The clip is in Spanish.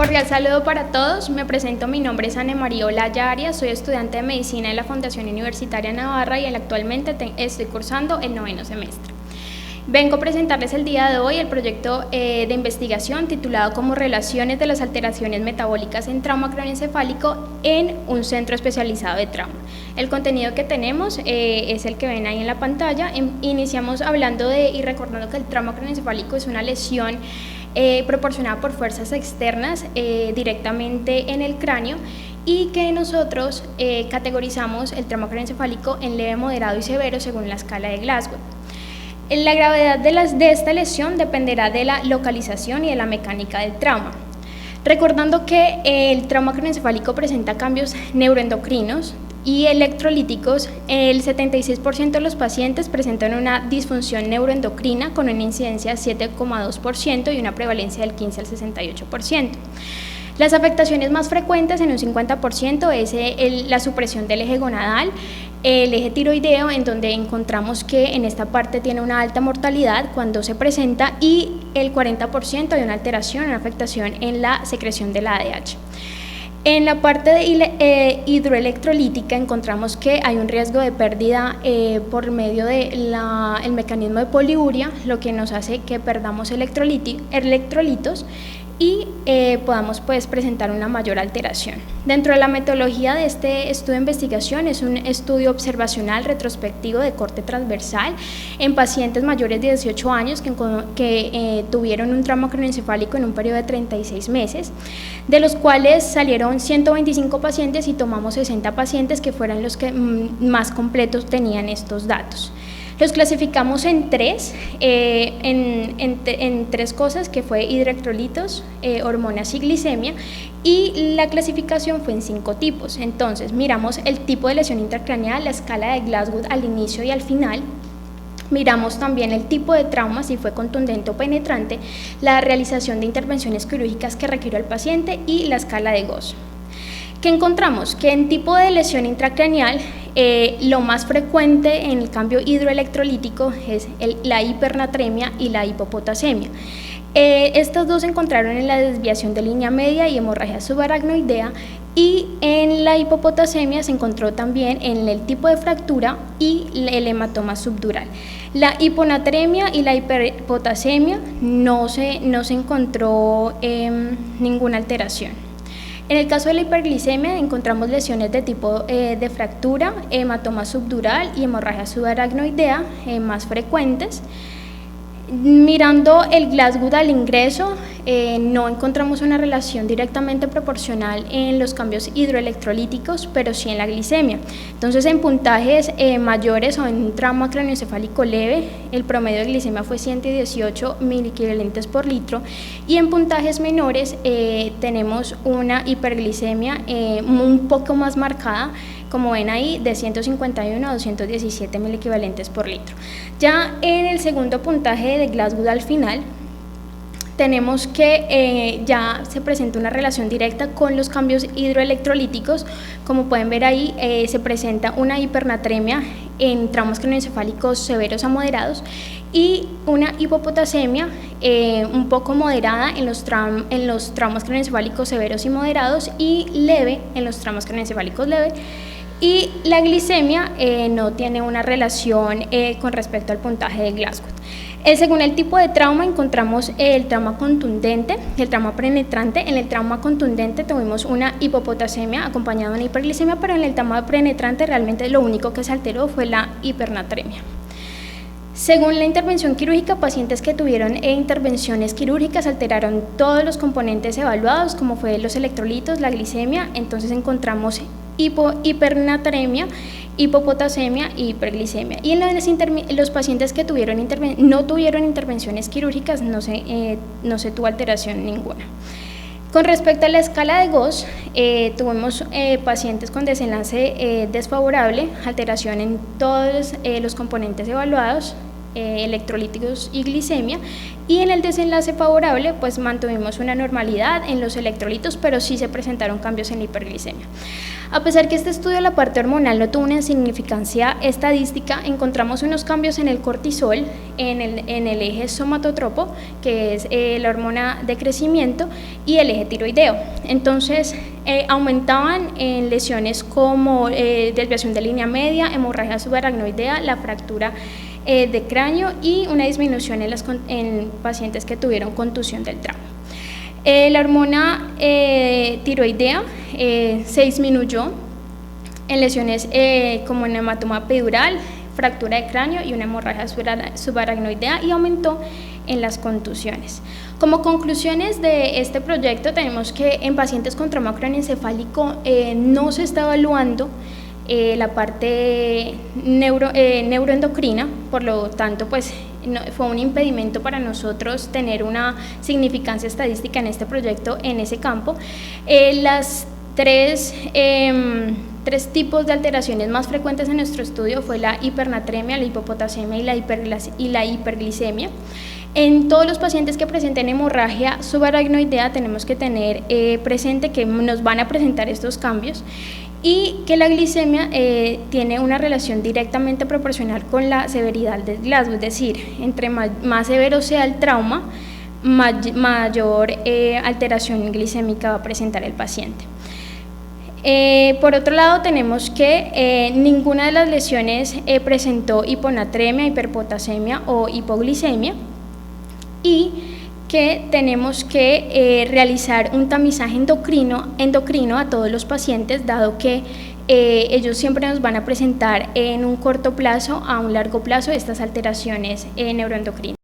cordial saludo para todos. Me presento, mi nombre es Ana María Olaya Arias, soy estudiante de Medicina en la Fundación Universitaria Navarra y actualmente estoy cursando el 9º semestre. Vengo a presentarles el día de hoy el proyecto de investigación titulado como Relaciones de las alteraciones metabólicas en trauma craneoencefálico en un centro especializado de trauma. El contenido que tenemos es el que ven ahí en la pantalla. Iniciamos hablando y recordando que el trauma craneoencefálico es una lesión proporcionada por fuerzas externas directamente en el cráneo y que nosotros categorizamos el trauma craneoencefálico en leve, moderado y severo según la escala de Glasgow. La gravedad de esta lesión dependerá de la localización y de la mecánica del trauma. Recordando que el trauma craneoencefálico presenta cambios neuroendocrinos y electrolíticos, el 76% de los pacientes presentan una disfunción neuroendocrina con una incidencia de 7,2% y una prevalencia del 15 al 68%. Las afectaciones más frecuentes en un 50% es la supresión del eje gonadal, el eje tiroideo, en donde encontramos que en esta parte tiene una alta mortalidad cuando se presenta, y el 40% hay una alteración, una afectación en la secreción del ADH. En la parte hidroelectrolítica encontramos que hay un riesgo de pérdida por medio del mecanismo de poliuria, lo que nos hace que perdamos electrolitos y podamos presentar una mayor alteración. Dentro de la metodología de este estudio de investigación es un estudio observacional retrospectivo de corte transversal en pacientes mayores de 18 años que tuvieron un trauma craneoencefálico en un periodo de 36 meses, de los cuales salieron 125 pacientes y tomamos 60 pacientes que fueran los que más completos tenían estos datos. Los clasificamos en tres cosas, que fue hidroelectrolitos, hormonas y glicemia, y la clasificación fue en 5 tipos. Entonces miramos el tipo de lesión intracraneal, la escala de Glasgow al inicio y al final. Miramos también el tipo de trauma, si fue contundente o penetrante, la realización de intervenciones quirúrgicas que requirió el paciente y la escala de Gauss. ¿Qué encontramos? Que en tipo de lesión intracraneal lo más frecuente en el cambio hidroelectrolítico es la hipernatremia y la hipopotasemia. Estos dos se encontraron en la desviación de línea media y hemorragia subaracnoidea, y en la hipopotasemia se encontró también en el tipo de fractura y el hematoma subdural. La hiponatremia y la hiperpotasemia no se encontró ninguna alteración. En el caso de la hiperglicemia encontramos lesiones de tipo de fractura, hematoma subdural y hemorragia subaracnoidea más frecuentes. Mirando el Glasgow al ingreso, no encontramos una relación directamente proporcional en los cambios hidroelectrolíticos, pero sí en la glicemia. Entonces, en puntajes mayores o en un trauma craneoencefálico leve, el promedio de glicemia fue 118 miliequivalentes por litro, y en puntajes menores tenemos una hiperglicemia un poco más marcada, como ven ahí, de 151 a 217 miliequivalentes por litro. Ya en el segundo puntaje de Glasgow al final, tenemos que ya se presenta una relación directa con los cambios hidroelectrolíticos. Como pueden ver ahí, se presenta una hipernatremia en traumas craneoencefálicos severos a moderados y una hipopotasemia un poco moderada en los traumas craneoencefálicos severos y moderados, y leve en los traumas craneoencefálicos leves. Y la glicemia no tiene una relación con respecto al puntaje de Glasgow. Según el tipo de trauma encontramos el trauma contundente, el trauma penetrante. En el trauma contundente tuvimos una hipopotasemia acompañada de una hiperglicemia, pero en el trauma penetrante realmente lo único que se alteró fue la hipernatremia. Según la intervención quirúrgica, pacientes que tuvieron intervenciones quirúrgicas alteraron todos los componentes evaluados, como fue los electrolitos, la glicemia. Entonces encontramos hipernatremia, hipopotasemia y hiperglicemia. Y en los pacientes que no tuvieron intervenciones quirúrgicas no se tuvo alteración ninguna. Con respecto a la escala de Gauss, tuvimos pacientes con desenlace desfavorable, alteración en todos los componentes evaluados, electrolíticos y glicemia, y en el desenlace favorable pues mantuvimos una normalidad en los electrolitos, pero sí se presentaron cambios en la hiperglicemia. A pesar que este estudio de la parte hormonal no tuvo una significancia estadística, encontramos unos cambios en el cortisol, en el eje somatotropo, que es la hormona de crecimiento, y el eje tiroideo. Entonces, aumentaban en lesiones como desviación de línea media, hemorragia subaracnoidea, la fractura de cráneo y una disminución en pacientes que tuvieron contusión del trauma. La hormona tiroidea se disminuyó en lesiones como en hematoma epidural, fractura de cráneo y una hemorragia subaracnoidea, y aumentó en las contusiones. Como conclusiones de este proyecto tenemos que en pacientes con trauma craneoencefálico no se está evaluando la parte neuroendocrina, por lo tanto pues fue un impedimento para nosotros tener una significancia estadística en este proyecto en ese campo. Las tres tipos de alteraciones más frecuentes en nuestro estudio fue la hipernatremia, la hipopotasemia y la hiperglicemia. En todos los pacientes que presenten hemorragia subaracnoidea tenemos que tener presente que nos van a presentar estos cambios, y que la glicemia tiene una relación directamente proporcional con la severidad del Glasgow, es decir, entre más severo sea el trauma, mayor alteración glicémica va a presentar el paciente. Por otro lado, tenemos que ninguna de las lesiones presentó hiponatremia, hiperpotasemia o hipoglicemia, y que tenemos que realizar un tamizaje endocrino a todos los pacientes, dado que ellos siempre nos van a presentar en un corto plazo a un largo plazo estas alteraciones neuroendocrinas.